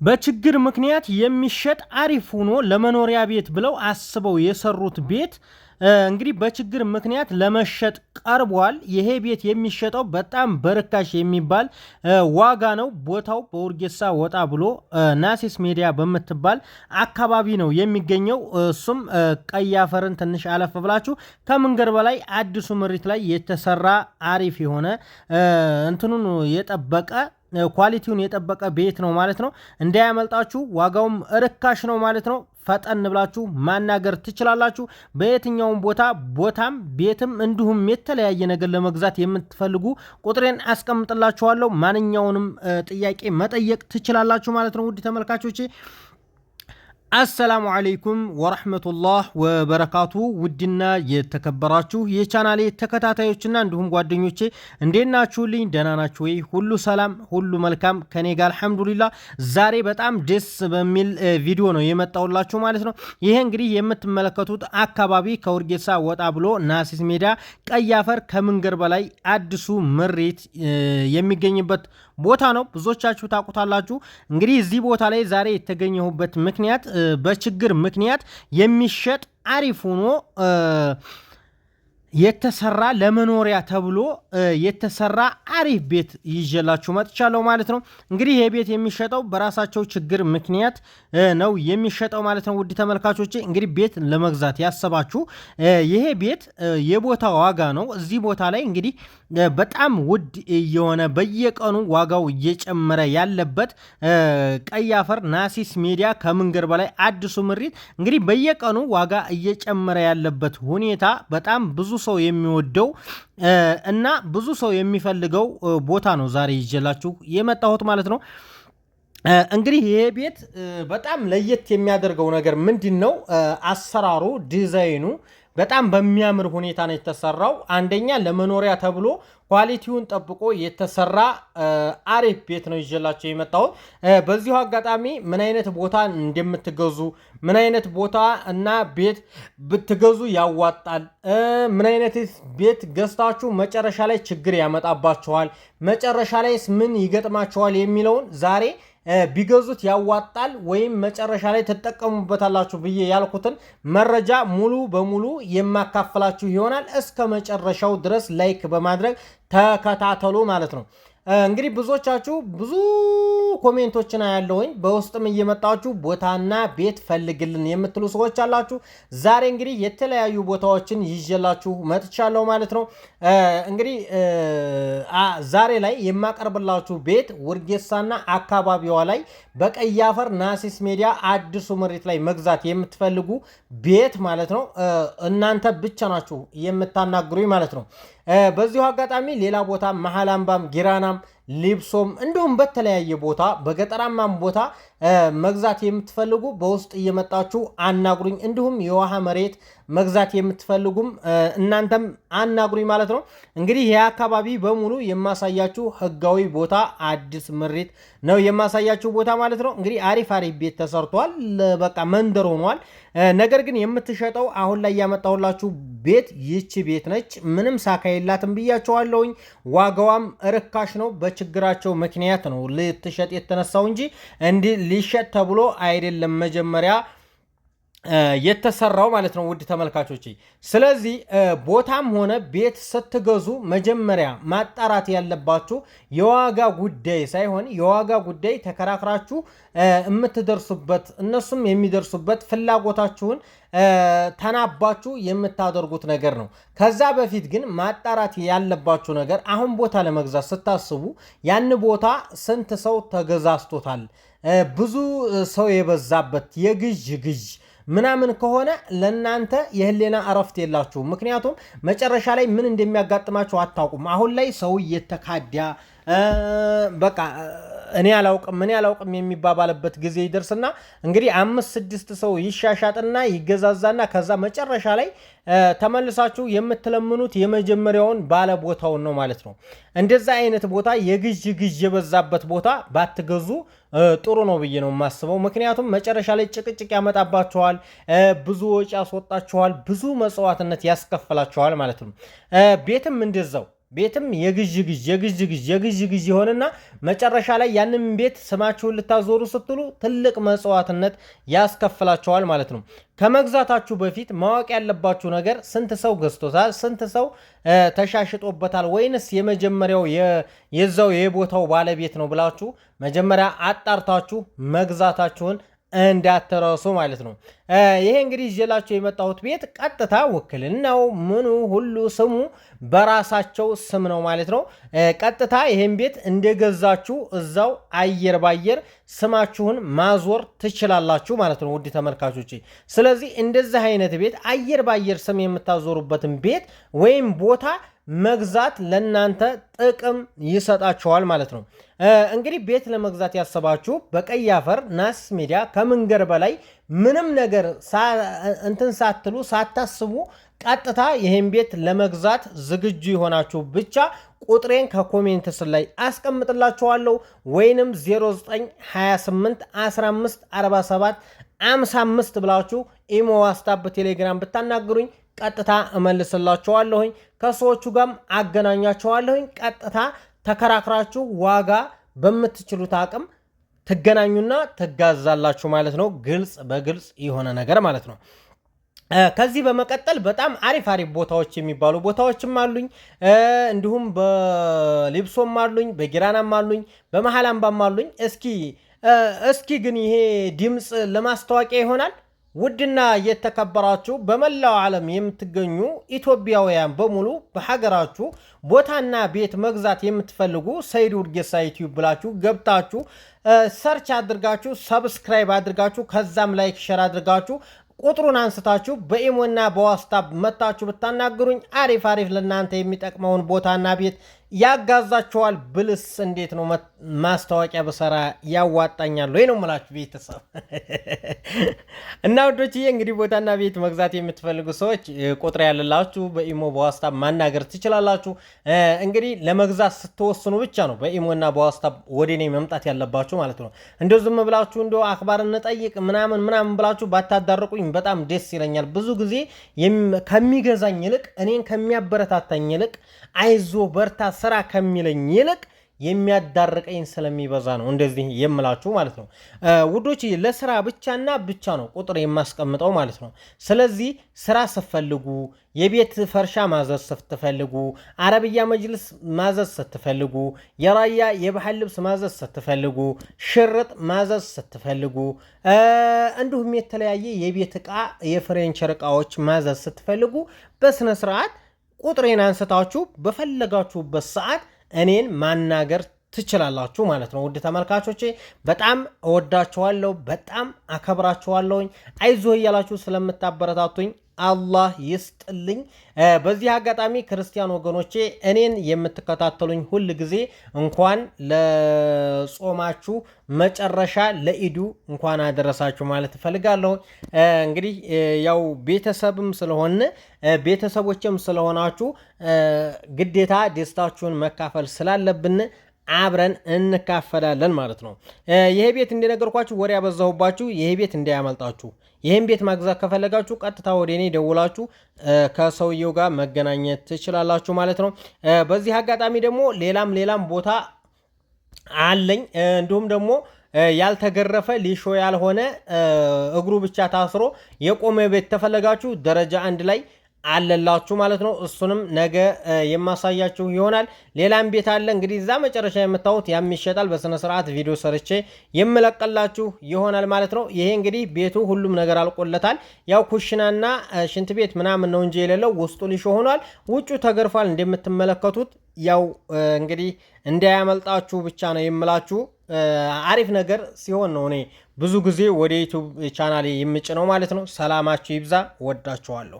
በችግር ምክንያት የሚሸጥ አሪፍ ሆኖ ለመኖሪያ ቤት ብለው አስበው የሰሩት ቤት እንግዲህ በችግር ምክንያት ለመሸጥ ቀርቧል። ይሄ ቤት የሚሸጠው በጣም በርካሽ የሚባል ዋጋ ነው። ቦታው በውርጌሳ ወጣ ብሎ ናሲስ ሚዲያ በምትባል አካባቢ ነው የሚገኘው። እሱም ቀይ አፈርን ትንሽ አለፍ ብላችሁ ከመንገድ በላይ አዲሱ ምሪት ላይ የተሰራ አሪፍ የሆነ እንትኑን የጠበቀ ኳሊቲውን የጠበቀ ቤት ነው ማለት ነው። እንዳያመልጣችሁ፣ ዋጋውም ርካሽ ነው ማለት ነው። ፈጠን ብላችሁ ማናገር ትችላላችሁ። በየትኛውም ቦታም ቤትም እንዲሁም የተለያየ ነገር ለመግዛት የምትፈልጉ ቁጥሬን አስቀምጥላችኋለሁ። ማንኛውንም ጥያቄ መጠየቅ ትችላላችሁ ማለት ነው። ውድ ተመልካቾቼ አሰላሙ አለይኩም ወራህመቱላህ ወበረካቱ። ውድና የተከበራችሁ የቻናሌ ተከታታዮችና እንዲሁም ጓደኞቼ እንዴት ናችሁልኝ? ደህና ናችሁ ወይ? ሁሉ ሰላም፣ ሁሉ መልካም ከኔ ጋር አልሐምዱሊላህ። ዛሬ በጣም ደስ በሚል ቪዲዮ ነው የመጣሁላችሁ ማለት ነው። ይሄ እንግዲህ የምትመለከቱት አካባቢ ከውርጌሳ ወጣ ብሎ ናሲስ ሜዳ ቀይ አፈር ከመንገድ በላይ አዲሱ ምሪት የሚገኝበት ቦታ ነው። ብዙዎቻችሁ ታውቁታላችሁ። እንግዲህ እዚህ ቦታ ላይ ዛሬ የተገኘሁበት ምክንያት በችግር ምክንያት የሚሸጥ አሪፍ ሆኖ የተሰራ ለመኖሪያ ተብሎ የተሰራ አሪፍ ቤት ይዤላችሁ መጥቻለሁ ማለት ነው። እንግዲህ ይሄ ቤት የሚሸጠው በራሳቸው ችግር ምክንያት ነው የሚሸጠው ማለት ነው። ውድ ተመልካቾቼ እንግዲህ ቤት ለመግዛት ያሰባችሁ ይሄ ቤት የቦታ ዋጋ ነው። እዚህ ቦታ ላይ እንግዲህ በጣም ውድ የሆነ በየቀኑ ዋጋው እየጨመረ ያለበት ቀይ አፈር ናሲስ ሚዲያ ከመንገድ በላይ አዲሱ ምሪት እንግዲህ በየቀኑ ዋጋ እየጨመረ ያለበት ሁኔታ በጣም ብዙ ሰው የሚወደው እና ብዙ ሰው የሚፈልገው ቦታ ነው ዛሬ ይዤላችሁ የመጣሁት ማለት ነው። እንግዲህ ይሄ ቤት በጣም ለየት የሚያደርገው ነገር ምንድነው? አሰራሩ፣ ዲዛይኑ በጣም በሚያምር ሁኔታ ነው የተሰራው። አንደኛ ለመኖሪያ ተብሎ ኳሊቲውን ጠብቆ የተሰራ አሪፍ ቤት ነው ይዤላችሁ የመጣሁት። በዚሁ አጋጣሚ ምን አይነት ቦታ እንደምትገዙ፣ ምን አይነት ቦታ እና ቤት ብትገዙ ያዋጣል፣ ምን አይነት ቤት ገዝታችሁ መጨረሻ ላይ ችግር ያመጣባችኋል፣ መጨረሻ ላይስ ምን ይገጥማችኋል የሚለውን ዛሬ ቢገዙት ያዋጣል ወይም መጨረሻ ላይ ተጠቀሙበታላችሁ ብዬ ያልኩትን መረጃ ሙሉ በሙሉ የማካፈላችሁ ይሆናል። እስከ መጨረሻው ድረስ ላይክ በማድረግ ተከታተሉ ማለት ነው። እንግዲህ ብዙዎቻችሁ ብዙ ኮሜንቶችን ያለውኝ በውስጥም እየመጣችሁ ቦታና ቤት ፈልግልን የምትሉ ሰዎች አላችሁ። ዛሬ እንግዲህ የተለያዩ ቦታዎችን ይዤላችሁ መጥቻለሁ ማለት ነው። እንግዲህ ዛሬ ላይ የማቀርብላችሁ ቤት ውርጌሳና አካባቢዋ ላይ በቀይ አፈር ናሲስ ሚዲያ አዲሱ ምሪት ላይ መግዛት የምትፈልጉ ቤት ማለት ነው እናንተ ብቻ ናችሁ የምታናግሩኝ ማለት ነው። በዚሁ አጋጣሚ ሌላ ቦታ መሃል አምባም፣ ጊራናም፣ ሊብሶም እንዲሁም በተለያየ ቦታ በገጠራማም ቦታ መግዛት የምትፈልጉ በውስጥ እየመጣችሁ አናግሩኝ። እንዲሁም የውሃ መሬት መግዛት የምትፈልጉም እናንተም አናግሩኝ ማለት ነው። እንግዲህ ይህ አካባቢ በሙሉ የማሳያችሁ ህጋዊ ቦታ አዲስ ምሪት ነው የማሳያችሁ ቦታ ማለት ነው። እንግዲህ አሪፍ አሪፍ ቤት ተሰርቷል። በቃ መንደር ሆኗል። ነገር ግን የምትሸጠው አሁን ላይ ያመጣሁላችሁ ቤት ይቺ ቤት ነች። ምንም ሳካ የላትም ብያቸዋለሁኝ። ዋጋዋም ርካሽ ነው። በችግራቸው ምክንያት ነው ልትሸጥ የተነሳው እንጂ እንዲህ ሊሸጥ ተብሎ አይደለም መጀመሪያ የተሰራው ማለት ነው። ውድ ተመልካቾች ስለዚህ ቦታም ሆነ ቤት ስትገዙ መጀመሪያ ማጣራት ያለባችሁ የዋጋ ጉዳይ ሳይሆን የዋጋ ጉዳይ ተከራክራችሁ የምትደርሱበት እነሱም የሚደርሱበት ፍላጎታችሁን ተናባችሁ የምታደርጉት ነገር ነው። ከዛ በፊት ግን ማጣራት ያለባችሁ ነገር አሁን ቦታ ለመግዛት ስታስቡ ያን ቦታ ስንት ሰው ተገዛዝቶታል፣ ብዙ ሰው የበዛበት የግዥ ምናምን ከሆነ ለናንተ የህሊና እረፍት የላችሁ። ምክንያቱም መጨረሻ ላይ ምን እንደሚያጋጥማችሁ አታውቁም። አሁን ላይ ሰው እየተካዳ በቃ እኔ አላውቅም የሚባባልበት ጊዜ ይደርስና እንግዲህ 5-6 ሰው ይሻሻጥና ይገዛዛና ከዛ መጨረሻ ላይ ተመልሳችሁ የምትለምኑት የመጀመሪያውን ባለ ቦታውን ነው ማለት ነው። እንደዛ አይነት ቦታ የግዥ የበዛበት ቦታ ባትገዙ ጥሩ ነው ብዬ ነው የማስበው። ምክንያቱም መጨረሻ ላይ ጭቅጭቅ ያመጣባችኋል፣ ብዙ ወጪ ያስወጣችኋል፣ ብዙ መጽዋዕትነት ያስከፍላችኋል ማለት ነው። ቤትም እንደዛው ቤትም የግዥ ይሆንና መጨረሻ ላይ ያንን ቤት ስማችሁን ልታዞሩ ስትሉ ትልቅ መስዋዕትነት ያስከፍላቸዋል ማለት ነው። ከመግዛታችሁ በፊት ማወቅ ያለባችሁ ነገር ስንት ሰው ገዝቶታል፣ ስንት ሰው ተሻሽጦበታል፣ ወይንስ የመጀመሪያው የዛው የቦታው ባለቤት ነው ብላችሁ መጀመሪያ አጣርታችሁ መግዛታችሁን እንዳትረሱ ማለት ነው። ይሄ እንግዲህ ይዤላችሁ የመጣሁት ቤት ቀጥታ ውክልናው ምኑ ሁሉ ስሙ በራሳቸው ስም ነው ማለት ነው። ቀጥታ ይሄን ቤት እንደገዛችሁ እዛው አየር ባየር ስማችሁን ማዞር ትችላላችሁ ማለት ነው ውድ ተመልካቾች። ስለዚህ እንደዚህ አይነት ቤት አየር ባየር ስም የምታዞሩበትን ቤት ወይም ቦታ መግዛት ለናንተ ጥቅም ይሰጣችኋል ማለት ነው። እንግዲህ ቤት ለመግዛት ያሰባችሁ በቀይ አፈር ናስ ሜዳ ከመንገር በላይ ምንም ነገር እንትን ሳትሉ ሳታስቡ ቀጥታ ይሄን ቤት ለመግዛት ዝግጁ የሆናችሁ ብቻ ቁጥሬን ከኮሜንት ስር ላይ አስቀምጥላችኋለሁ ወይንም 0928 15 47 55 ብላችሁ ኢሞ፣ ዋትስአፕ፣ ቴሌግራም ብታናግሩኝ ቀጥታ እመልስላችኋለሁኝ። ከሰዎቹ ጋርም አገናኛችኋለሁኝ። ቀጥታ ተከራክራችሁ ዋጋ በምትችሉት አቅም ትገናኙና ትጋዛላችሁ ማለት ነው። ግልጽ በግልጽ የሆነ ነገር ማለት ነው። ከዚህ በመቀጠል በጣም አሪፍ ቦታዎች የሚባሉ ቦታዎችም አሉኝ። እንዲሁም በሊብሶም አሉኝ፣ በጊራናም አሉኝ፣ በመሃል አምባም አሉኝ። እስኪ ግን ይሄ ድምፅ ለማስታወቂያ ይሆናል። ውድና የተከበራችሁ በመላው ዓለም የምትገኙ ኢትዮጵያውያን በሙሉ በሀገራችሁ ቦታና ቤት መግዛት የምትፈልጉ ሰይድ ውርጌሳ ዩቲዩብ ብላችሁ ገብታችሁ ሰርች አድርጋችሁ ሰብስክራይብ አድርጋችሁ ከዛም ላይክ ሼር አድርጋችሁ ቁጥሩን አንስታችሁ በኢሞና በዋትስአፕ መታችሁ ብታናግሩኝ አሪፍ ለእናንተ የሚጠቅመውን ቦታና ቤት ያጋዛችኋል ብልስ እንዴት ነው ማስታወቂያ በሰራ ያዋጣኛል ወይ ነው የምላችሁ ቤተሰብ። እና ወዶችዬ እንግዲህ ቦታና ቤት መግዛት የምትፈልጉ ሰዎች ቁጥር ያለላችሁ በኢሞ በዋትስአፕ ማናገር ትችላላችሁ። እንግዲህ ለመግዛት ስትወስኑ ብቻ ነው በኢሞና በዋትስአፕ ወደኔ መምጣት ያለባችሁ ማለት ነው። እንደው ዝም ብላችሁ እንደው አክባር እንጠይቅ ምናምን ብላችሁ ባታዳርቁኝ በጣም ደስ ይለኛል። ብዙ ጊዜ ከሚገዛኝ ይልቅ እኔን ከሚያበረታታኝ ይልቅ አይዞ በርታ ስራ ከሚለኝ ይልቅ የሚያዳርቀኝ ስለሚበዛ ነው እንደዚህ የምላችሁ ማለት ነው። ውዶች ለስራ ብቻና ብቻ ነው ቁጥር የማስቀምጠው ማለት ነው። ስለዚህ ስራ ስትፈልጉ፣ የቤት ፈርሻ ማዘዝ ስትፈልጉ፣ አረብያ መጅልስ ማዘዝ ስትፈልጉ፣ የራያ የባህል ልብስ ማዘዝ ስትፈልጉ፣ ሽርጥ ማዘዝ ስትፈልጉ፣ እንዲሁም የተለያየ የቤት ዕቃ የፍሬንቸር ዕቃዎች ማዘዝ ስትፈልጉ በስነ ስርዓት ቁጥሬን አንስታችሁ በፈለጋችሁበት ሰዓት እኔን ማናገር ትችላላችሁ ማለት ነው። ውድ ተመልካቾቼ በጣም እወዳችኋለሁ፣ በጣም አከብራችኋለሁኝ። አይዞህ እያላችሁ ስለምታበረታቱኝ አላህ ይስጥልኝ። በዚህ አጋጣሚ ክርስቲያን ወገኖቼ እኔን የምትከታተሉኝ ሁል ጊዜ እንኳን ለጾማችሁ መጨረሻ ለኢዱ እንኳን አደረሳችሁ ማለት እፈልጋለሁ። እንግዲህ ያው ቤተሰብም ስለሆነ ቤተሰቦችም ስለሆናችሁ ግዴታ ደስታችሁን መካፈል ስላለብን አብረን እንካፈላለን ማለት ነው። ይሄ ቤት እንደነገርኳችሁ ወሬ ያበዛሁባችሁ፣ ይሄ ቤት እንዳያመልጣችሁ። ይሄን ቤት ማግዛት ከፈለጋችሁ ቀጥታ ወደ እኔ ደውላችሁ ከሰውየው ጋር መገናኘት ትችላላችሁ ማለት ነው። በዚህ አጋጣሚ ደግሞ ሌላም ቦታ አለኝ። እንዲሁም ደግሞ ያልተገረፈ ሊሾ ያልሆነ እግሩ ብቻ ታስሮ የቆመ ቤት ተፈለጋችሁ ደረጃ 1 ላይ አለላችሁ ማለት ነው። እሱንም ነገ የማሳያችሁ ይሆናል። ሌላም ቤት አለ እንግዲህ እዛ መጨረሻ የምታዩት ያም ይሸጣል። በስነ ስርዓት ቪዲዮ ሰርቼ የምለቀላችሁ ይሆናል ማለት ነው። ይሄ እንግዲህ ቤቱ ሁሉም ነገር አልቆለታል። ያው ኩሽናና ሽንት ቤት ምናምን ነው እንጂ የሌለው ውስጡ ሊሾ ሆኗል። ውጩ ተገርፏል እንደምትመለከቱት። ያው እንግዲህ እንዳያመልጣችሁ ብቻ ነው የምላችሁ። አሪፍ ነገር ሲሆን ነው እኔ ብዙ ጊዜ ወደ ዩቲዩብ ቻናሌ የምጭነው ማለት ነው። ሰላማችሁ ይብዛ። ወዳችኋለሁ።